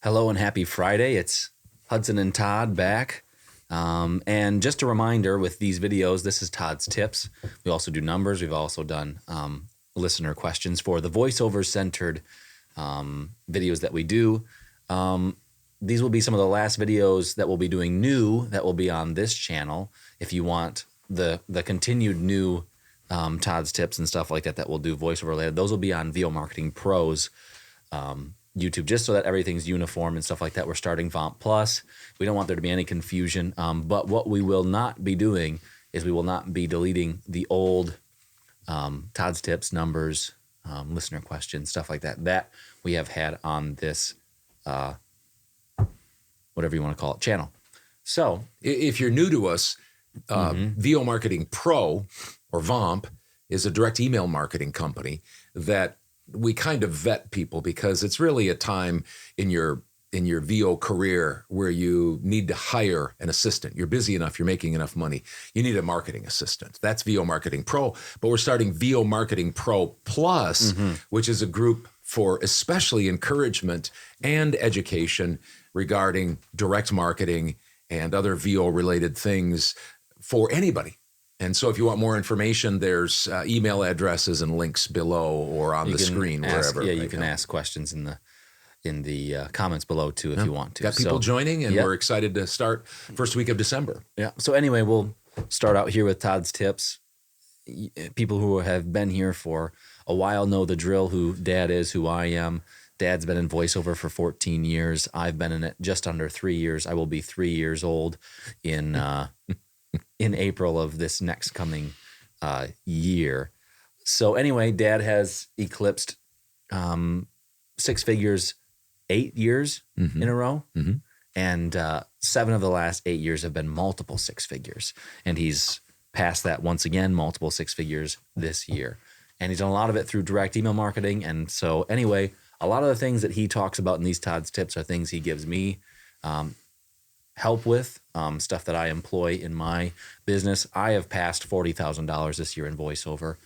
Hello and happy Friday. It's Hudson and Todd back. And just a reminder with these videos, this is Todd's tips. We also do numbers. We've also done listener questions for the voiceover centered videos that we do. These will be some of the last videos that we'll be doing new that will be on this channel. If you want the continued new Todd's tips and stuff like that that we'll do voiceover related, those will be on VO Marketing Pros YouTube, just so that everything's uniform and stuff like that. We're starting VOMP Plus. We don't want there to be any confusion. But what we will not be doing is we will not be deleting the old Todd's tips, numbers, listener questions, stuff like that, that we have had on this, whatever you want to call it, channel. So if you're new to us, VO Marketing Pro, or VOMP, is a direct email marketing company that we kind of vet people because it's really a time in your VO career where you need to hire an assistant. You're busy enough, you're making enough money, you need a marketing assistant. That's VO Marketing Pro, but we're starting VO Marketing Pro Plus, which is a group for especially encouragement and education regarding direct marketing and other VO related things for anybody. And so if you want more information, there's email addresses and links below or on the screen, wherever. Yeah, you can ask questions in the comments below too if you want to. Got people joining, and we're excited to start first week of December. Yeah. So anyway, we'll start out here with Todd's tips. People who have been here for a while know the drill, who Dad is, who I am. Dad's been in voiceover for 14 years. I've been in it just under 3 years. I will be 3 years old in April of this next coming year. So anyway, Dad has eclipsed 6 figures 8 years in a row. And 7 of the last 8 years have been multiple 6 figures. And he's passed that once again, multiple 6 figures this year. And he's done a lot of it through direct email marketing. And so anyway, a lot of the things that he talks about in these Todd's tips are things he gives me help with, stuff that I employ in my business. I have passed $40,000 this year in voiceover,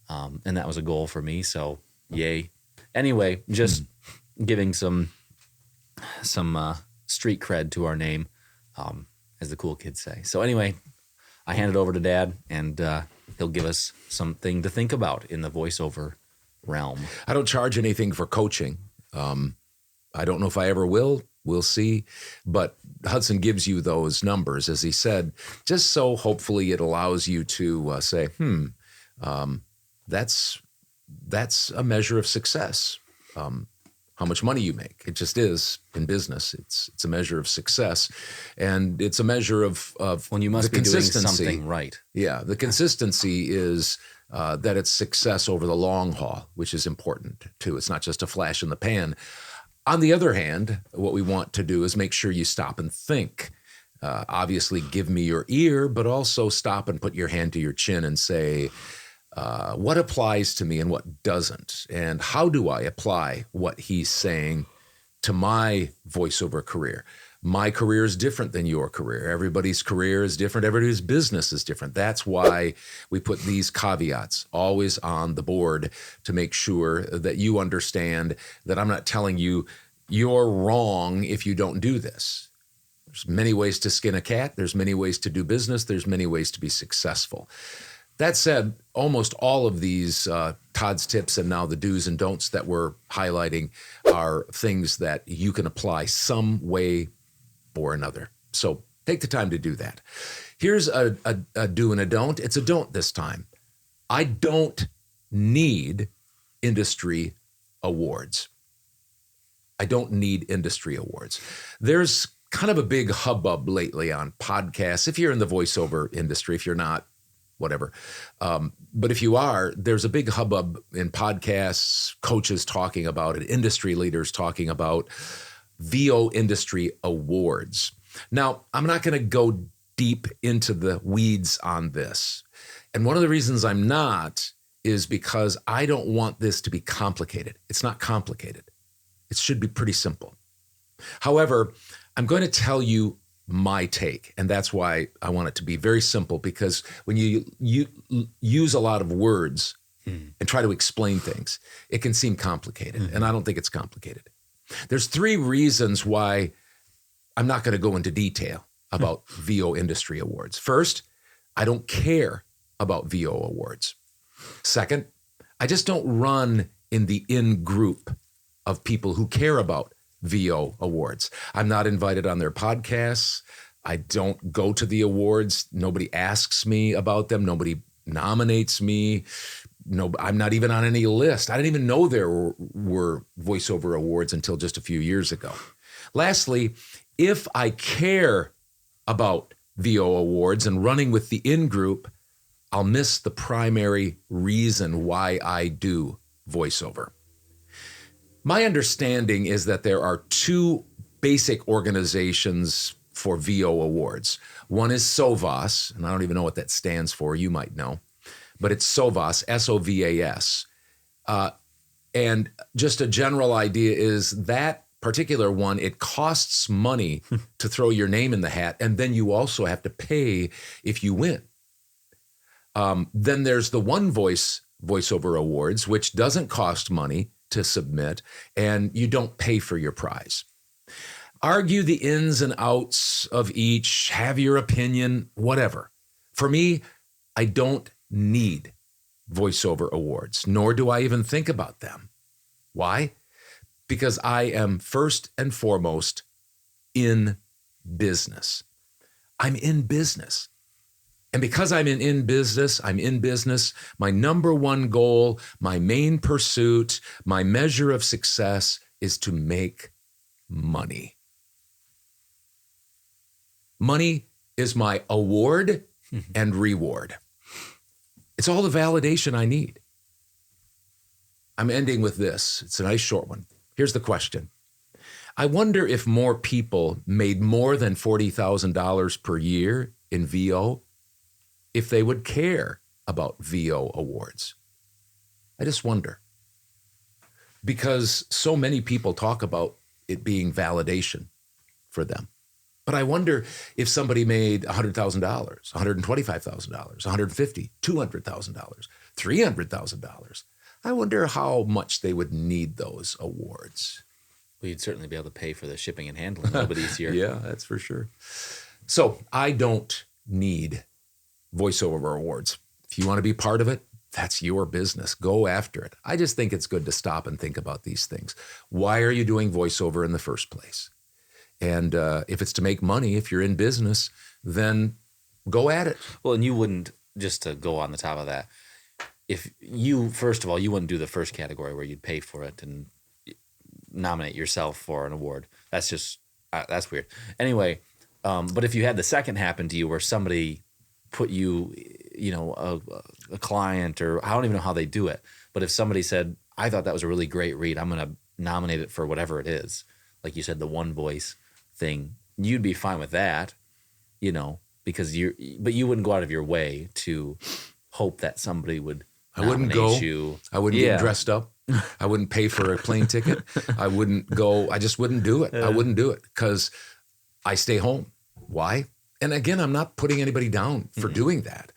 and that was a goal for me, so yay. Anyway, just giving some street cred to our name, as the cool kids say. So anyway, I hand it over to Dad, and he'll give us something to think about in the voiceover realm. I don't charge anything for coaching. I don't know if I ever will. We'll see. But Hudson gives you those numbers, as he said, just so hopefully it allows you to say, that's a measure of success. How much money you make. It just is in business. It's a measure of success. And it's a measure of when you must the be doing consistency. something right. Yeah, the consistency is that it's success over the long haul, which is important too. It's not just a flash in the pan. On the other hand, what we want to do is make sure you stop and think. Obviously, give me your ear, but also stop and put your hand to your chin and say, what applies to me and what doesn't? And how do I apply what he's saying to my voiceover career? My career is different than your career. Everybody's career is different. Everybody's business is different. That's why we put these caveats always on the board to make sure that you understand that I'm not telling you you're wrong if you don't do this. There's many ways to skin a cat. There's many ways to do business. There's many ways to be successful. That said, almost all of these Todd's tips and now the do's and don'ts that we're highlighting are things that you can apply some way or another. So take the time to do that. Here's a do and a don't. It's a don't this time. I don't need industry awards. I don't need industry awards. There's kind of a big hubbub lately on podcasts. If you're in the voiceover industry, if you're not, whatever. But if you are, there's a big hubbub in podcasts, coaches talking about it, industry leaders talking about VO industry awards. Now, I'm not going to go deep into the weeds on this. And one of the reasons I'm not is because I don't want this to be complicated. It's not complicated. It should be pretty simple. However, I'm going to tell you my take, and that's why I want it to be very simple, because when you use a lot of words and try to explain things, it can seem complicated, and I don't think it's complicated. There's 3 reasons why I'm not going to go into detail about VO industry awards. First, I don't care about VO awards. Second, I just don't run in the in-group of people who care about VO awards. I'm not invited on their podcasts. I don't go to the awards. Nobody asks me about them. Nobody nominates me. No, I'm not even on any list. I didn't even know there were voiceover awards until just a few years ago. Lastly, if I care about VO awards and running with the in-group, I'll miss the primary reason why I do voiceover. My understanding is that there are 2 basic organizations for VO awards. One is SOVAS, and I don't even know what that stands for. You might know, but it's SOVAS, S-O-V-A-S. And just a general idea is that particular one, it costs money to throw your name in the hat, and then you also have to pay if you win. Then there's the One Voice Voiceover Awards, which doesn't cost money to submit, and you don't pay for your prize. Argue the ins and outs of each, have your opinion, whatever. For me, I don't need voiceover awards, nor do I even think about them. Why? Because I am first and foremost in business. I'm in business. And because I'm in business, my number one goal, my main pursuit, my measure of success is to make money. Money is my award and reward. It's all the validation I need. I'm ending with this. It's a nice short one. Here's the question. I wonder if more people made more than $40,000 per year in VO if they would care about VO awards. I just wonder. Because so many people talk about it being validation for them. But I wonder if somebody made $100,000, $125,000, $150,000, $200,000, $300,000. I wonder how much they would need those awards. Well, you'd certainly be able to pay for the shipping and handling a little bit easier. Yeah, that's for sure. So I don't need voiceover awards. If you want to be part of it, that's your business. Go after it. I just think it's good to stop and think about these things. Why are you doing voiceover in the first place? And if it's to make money, if you're in business, then go at it. Well, and you wouldn't, just to go on the top of that, if you, first of all, you wouldn't do the first category where you'd pay for it and nominate yourself for an award. That's just, that's weird. Anyway, but if you had the second happen to you where somebody put you, a client, or I don't even know how they do it, but if somebody said, I thought that was a really great read, I'm going to nominate it for whatever it is, like you said, the One Voice thing, you'd be fine with that, because but you wouldn't go out of your way to hope that somebody would nominate you. I wouldn't get dressed up. I wouldn't pay for a plane ticket. I wouldn't go. I just wouldn't do it. I wouldn't do it because I stay home. Why? And again, I'm not putting anybody down for doing that.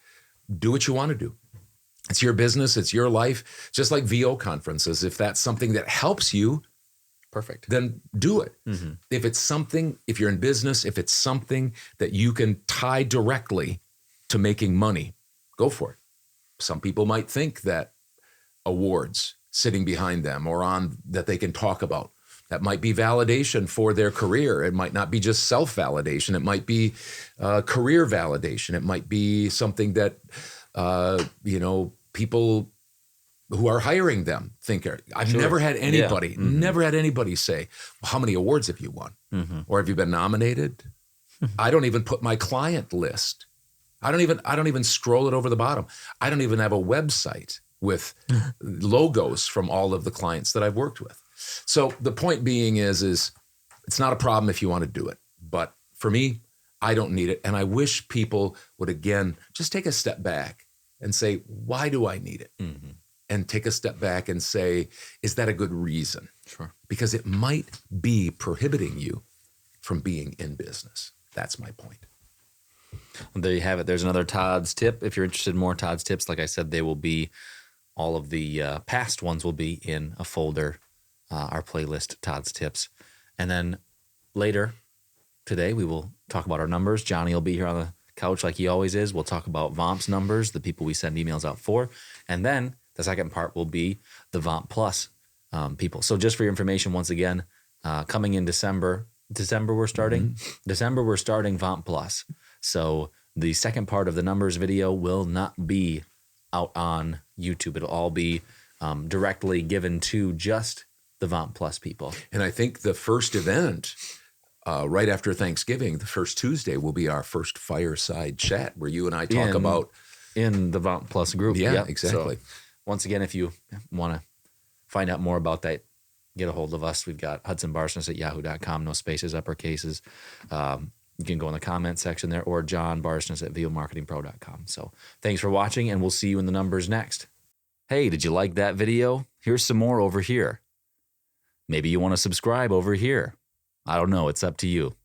Do what you want to do. It's your business. It's your life. Just like VO conferences. If that's something that helps you, perfect, then do it. Mm-hmm. If you're in business, if it's something that you can tie directly to making money, go for it. Some people might think that awards sitting behind them or on that they can talk about, that might be validation for their career. It might not be just self-validation. It might be career validation. It might be something that, people who are hiring them think. I've never had anybody say, well, how many awards have you won? Mm-hmm. Or have you been nominated? I don't even put my client list. I don't even scroll it over the bottom. I don't even have a website with logos from all of the clients that I've worked with. So the point being is it's not a problem if you want to do it. But for me, I don't need it. And I wish people would, again, just take a step back and say, why do I need it? Mm-hmm. And take a step back and say, is that a good reason? Sure. Because it might be prohibiting you from being in business. That's my point. Well, there you have it. There's another Todd's tip. If you're interested in more Todd's tips, like I said, they will be, all of the past ones will be in a folder our playlist, Todd's Tips. And then later today, we will talk about our numbers. Johnny will be here on the couch like he always is. We'll talk about VOMP's numbers, the people we send emails out for. And then the second part will be the VOMP Plus people. So just for your information, once again, coming in December we're starting. December we're starting VOMP Plus. So the second part of the numbers video will not be out on YouTube. It'll all be directly given to just the VOMP Plus people. And I think the first event right after Thanksgiving, the first Tuesday, will be our first fireside chat where you and I talk about in the VOMP Plus group. Yeah, yep. exactly. So, once again, if you want to find out more about that, get a hold of us. We've got hudsonbarsness@yahoo.com, no spaces, upper cases. You can go in the comment section there, or johnbarsness@vomarketingpro.com. So thanks for watching, and we'll see you in the numbers next. Hey, did you like that video? Here's some more over here. Maybe you want to subscribe over here. I don't know. It's up to you.